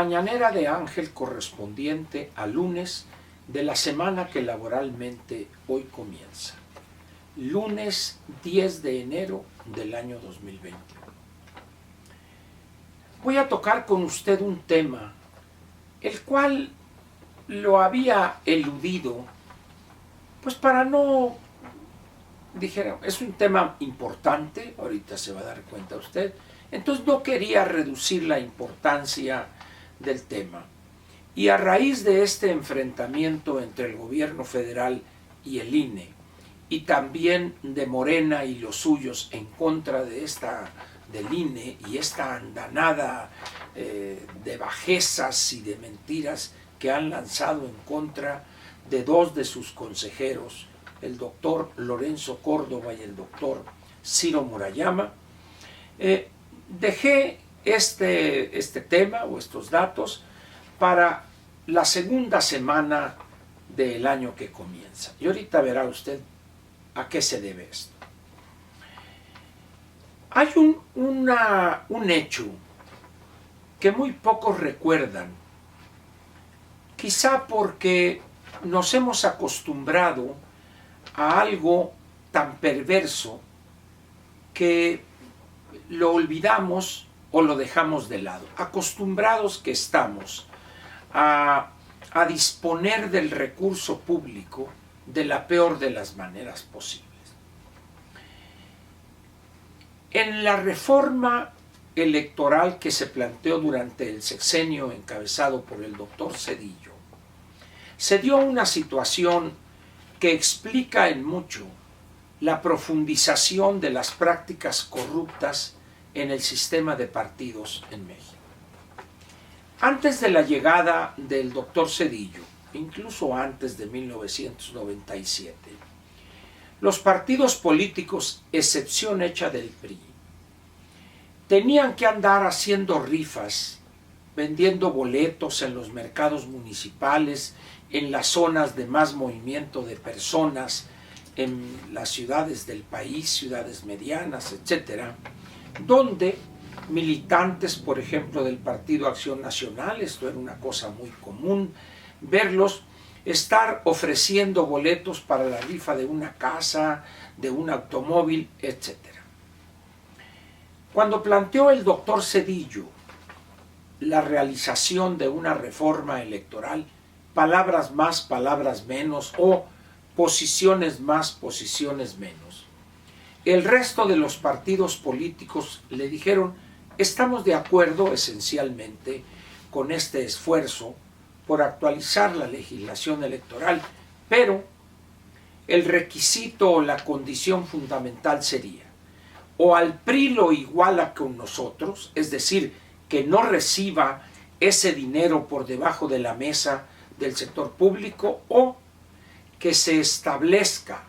mañanera de Ángel correspondiente a lunes de la semana que laboralmente hoy comienza. Lunes 10 de enero del año 2020. Voy a tocar con usted un tema, el cual lo había eludido, pues para no, dijera, es un tema importante, ahorita se va a dar cuenta usted, entonces no quería reducir la importancia del tema. Y a raíz de este enfrentamiento entre el gobierno federal y el INE, y también de Morena y los suyos en contra de del INE y esta andanada de bajezas y de mentiras que han lanzado en contra de dos de sus consejeros, el doctor Lorenzo Córdoba y el doctor Ciro Murayama, dejé este tema o estos datos para la segunda semana del año que comienza. Y ahorita verá usted a qué se debe esto. Hay un hecho que muy pocos recuerdan, quizá porque nos hemos acostumbrado a algo tan perverso que lo olvidamos o lo dejamos de lado. Acostumbrados que estamos a disponer del recurso público de la peor de las maneras posibles. En la reforma electoral que se planteó durante el sexenio encabezado por el doctor Zedillo, se dio una situación que explica en mucho la profundización de las prácticas corruptas en el sistema de partidos en México. Antes de la llegada del doctor Zedillo, incluso antes de 1997, los partidos políticos, excepción hecha del PRI, tenían que andar haciendo rifas, vendiendo boletos en los mercados municipales, en las zonas de más movimiento de personas, en las ciudades del país, ciudades medianas, etcétera, donde militantes, por ejemplo, del Partido Acción Nacional, esto era una cosa muy común, verlos estar ofreciendo boletos para la rifa de una casa, de un automóvil, etc. Cuando planteó el doctor Zedillo la realización de una reforma electoral, palabras más, palabras menos, o posiciones más, posiciones menos, el resto de los partidos políticos le dijeron: estamos de acuerdo esencialmente con este esfuerzo por actualizar la legislación electoral, pero el requisito o la condición fundamental sería o al PRI lo iguala con nosotros, es decir, que no reciba ese dinero por debajo de la mesa del sector público, o que se establezca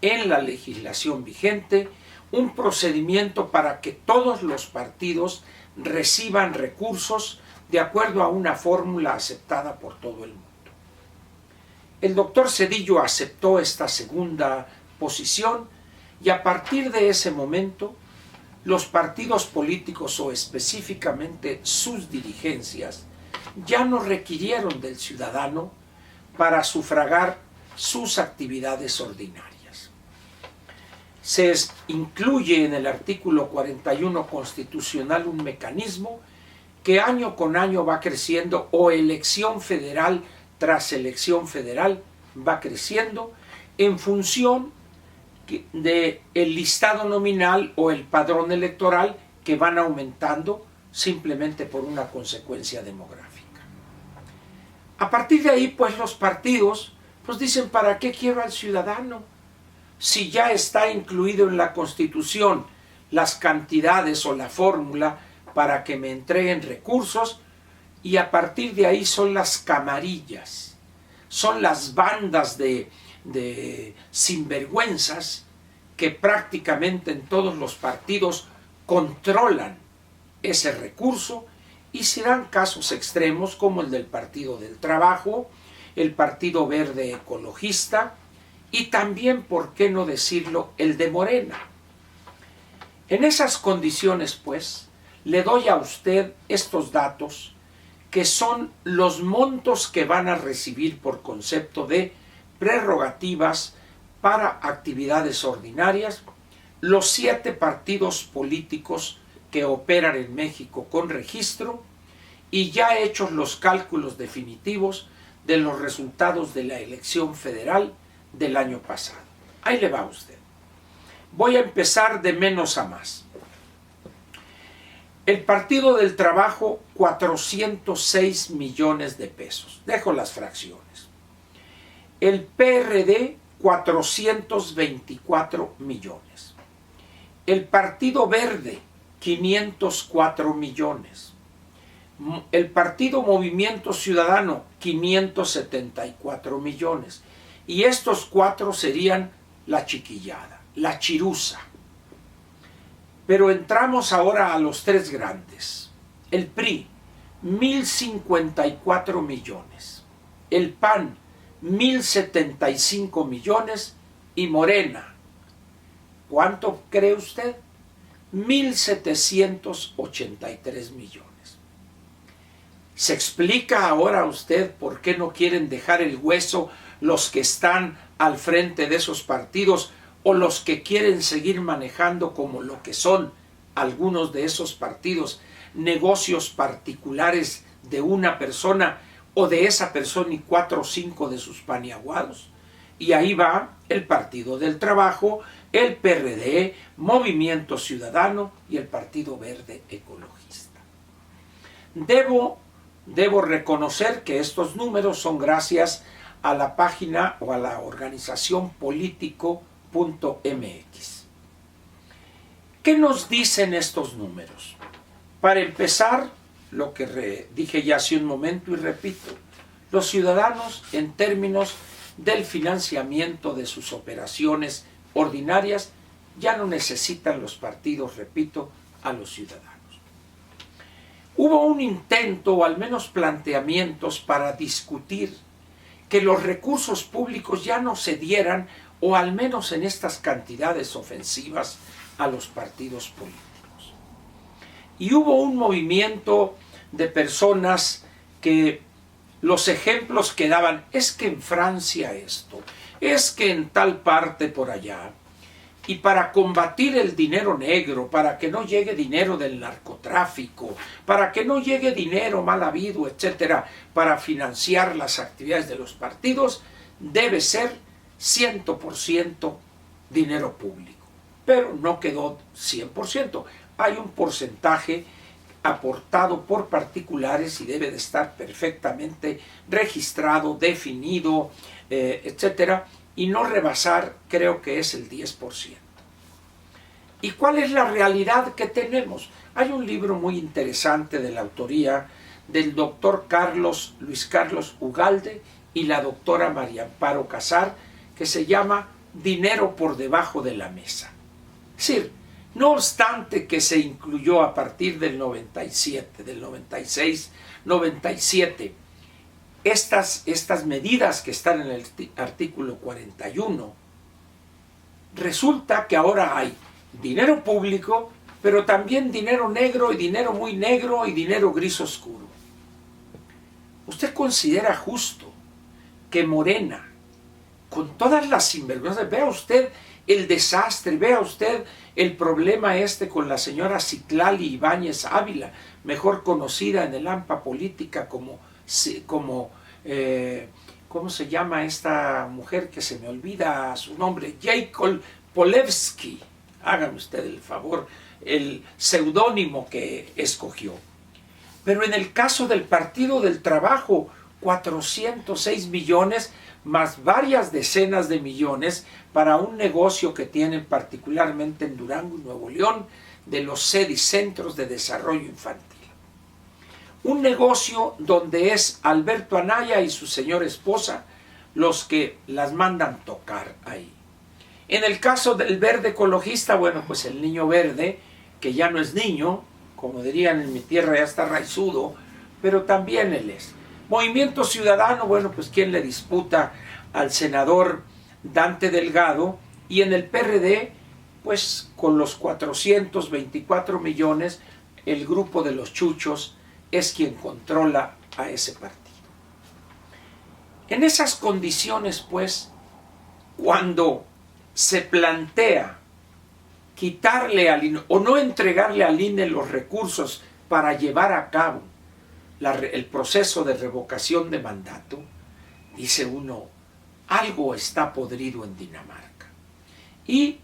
en la legislación vigente un procedimiento para que todos los partidos reciban recursos de acuerdo a una fórmula aceptada por todo el mundo. El doctor Zedillo aceptó esta segunda posición y a partir de ese momento los partidos políticos, o específicamente sus dirigencias, ya no requirieron del ciudadano para sufragar sus actividades ordinarias. Se incluye en el artículo 41 constitucional un mecanismo que año con año va creciendo, o elección federal tras elección federal va creciendo en función del listado nominal o el padrón electoral, que van aumentando simplemente por una consecuencia demográfica. A partir de ahí, pues los partidos pues dicen: ¿para qué quiero al ciudadano? Si ya está incluido en la Constitución las cantidades o la fórmula para que me entreguen recursos, y a partir de ahí son las camarillas, son las bandas de sinvergüenzas que prácticamente en todos los partidos controlan ese recurso, y se dan casos extremos como el del Partido del Trabajo, el Partido Verde Ecologista y también, por qué no decirlo, el de Morena. En esas condiciones, pues, le doy a usted estos datos que son los montos que van a recibir por concepto de prerrogativas para actividades ordinarias los 7 partidos políticos que operan en México con registro, y ya hechos los cálculos definitivos de los resultados de la elección federal del año pasado. Ahí le va a usted. Voy a empezar de menos a más. El Partido del Trabajo, 406 millones de pesos. Dejo las fracciones. El PRD, 424 millones. El Partido Verde, 504 millones. El Partido Movimiento Ciudadano, 574 millones. Y estos 4 serían la chiquillada, la chiruza. Pero entramos ahora a los 3 grandes. El PRI, 1,054 millones. El PAN, 1,075 millones. Y Morena, ¿cuánto cree usted? 1,783 millones. ¿Se explica ahora a usted por qué no quieren dejar el hueso los que están al frente de esos partidos, o los que quieren seguir manejando como lo que son algunos de esos partidos, negocios particulares de una persona o de esa persona y 4 o 5 de sus paniaguados? Y ahí va el Partido del Trabajo, el PRD, Movimiento Ciudadano y el Partido Verde Ecologista. Debo reconocer que estos números son gracias a la página o a la organización Politico.mx. ¿Qué nos dicen estos números? Para empezar, lo que dije ya hace un momento y repito, los ciudadanos en términos del financiamiento de sus operaciones ordinarias ya no necesitan los partidos, repito, a los ciudadanos. Hubo un intento, o al menos planteamientos, para discutir que los recursos públicos ya no se dieran, o al menos en estas cantidades ofensivas, a los partidos políticos. Y hubo un movimiento de personas que los ejemplos que daban, es que en Francia esto, es que en tal parte por allá, y para combatir el dinero negro, para que no llegue dinero del narcotráfico, para que no llegue dinero mal habido, etcétera, para financiar las actividades de los partidos, debe ser 100% dinero público. Pero no quedó 100%. Hay un porcentaje aportado por particulares y debe de estar perfectamente registrado, definido, etcétera, y no rebasar, creo que es el 10%. ¿Y cuál es la realidad que tenemos? Hay un libro muy interesante de la autoría del doctor Luis Carlos Ugalde y la doctora María Amparo Casar, que se llama Dinero por debajo de la mesa. Es decir, no obstante que se incluyó a partir del 97, del 96, 97, estas medidas que están en el artículo 41, resulta que ahora hay dinero público, pero también dinero negro y dinero muy negro y dinero gris oscuro. ¿Usted considera justo que Morena, con todas las sinvergüenzas, vea usted el desastre, vea usted el problema con la señora Citlali Ibáñez Ávila, mejor conocida en el AMPA política como ¿cómo se llama esta mujer que se me olvida su nombre? Jacob Polewski. Hágame usted el favor, el seudónimo que escogió. Pero en el caso del Partido del Trabajo, 406 millones más varias decenas de millones para un negocio que tienen particularmente en Durango y Nuevo León, de los CEDI, Centros de Desarrollo Infantil. Un negocio donde es Alberto Anaya y su señora esposa los que las mandan tocar ahí. En el caso del verde ecologista, bueno, pues el niño verde, que ya no es niño, como dirían en mi tierra, ya está raizudo, pero también él es. Movimiento Ciudadano, bueno, pues quién le disputa al senador Dante Delgado, y en el PRD, pues con los 424 millones, el grupo de los chuchos es quien controla a ese partido. En esas condiciones, pues, cuando se plantea quitarle al INE o no entregarle al INE los recursos para llevar a cabo el proceso de revocación de mandato, dice uno, algo está podrido en Dinamarca. Y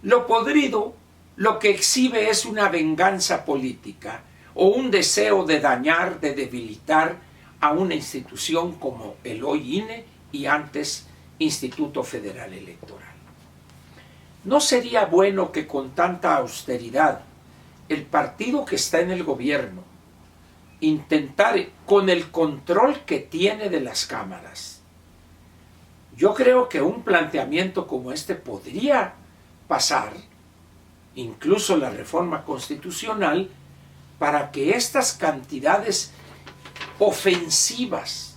lo podrido lo que exhibe es una venganza política o un deseo de dañar, de debilitar a una institución como el hoy INE y antes Instituto Federal Electoral. ¿No sería bueno que con tanta austeridad el partido que está en el gobierno intentar, con el control que tiene de las cámaras? Yo creo que un planteamiento como este podría pasar, incluso la reforma constitucional, para que estas cantidades ofensivas,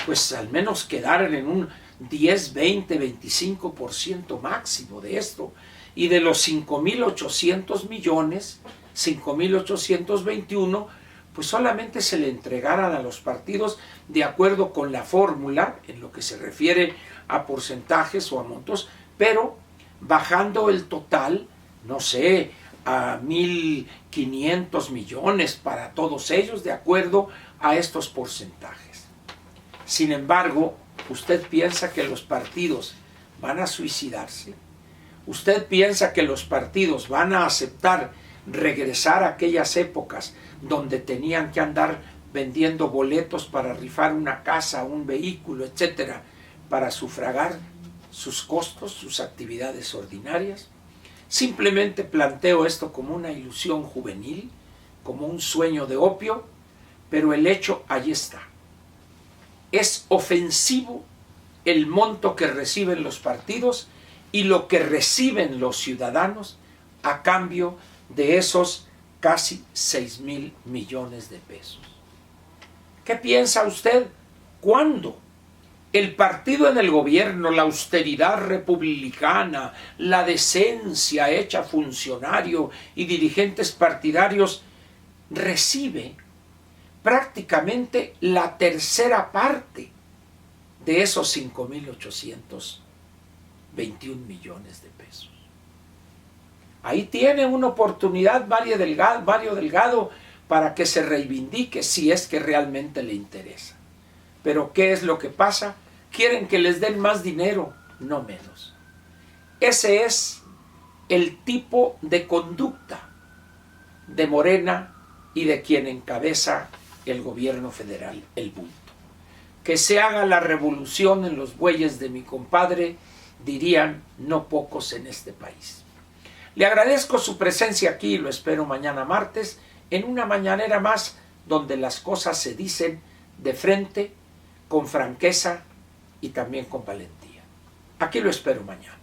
pues al menos quedaran en un 10, 20, 25% máximo de esto. Y de los 5.800 millones, 5.821, pues solamente se le entregaran a los partidos de acuerdo con la fórmula, en lo que se refiere a porcentajes o a montos, pero bajando el total, no sé, a 1.500 millones para todos ellos, de acuerdo a estos porcentajes. Sin embargo, ¿usted piensa que los partidos van a suicidarse? ¿Usted piensa que los partidos van a aceptar regresar a aquellas épocas donde tenían que andar vendiendo boletos para rifar una casa, un vehículo, etcétera, para sufragar sus costos, sus actividades ordinarias? Simplemente planteo esto como una ilusión juvenil, como un sueño de opio, pero el hecho ahí está. Es ofensivo el monto que reciben los partidos y lo que reciben los ciudadanos a cambio de esos casi 6.000 millones de pesos. ¿Qué piensa usted? ¿Cuándo el partido en el gobierno, la austeridad republicana, la decencia hecha funcionario y dirigentes partidarios recibe prácticamente la tercera parte de esos 5.821 millones de pesos? Ahí tiene una oportunidad Mario Delgado para que se reivindique si es que realmente le interesa. Pero ¿qué es lo que pasa? Quieren que les den más dinero, no menos. Ese es el tipo de conducta de Morena y de quien encabeza el gobierno federal, el bulto. Que se haga la revolución en los bueyes de mi compadre, dirían no pocos en este país. Le agradezco su presencia aquí y lo espero mañana martes en una mañanera más donde las cosas se dicen de frente, con franqueza y también con valentía. Aquí lo espero mañana.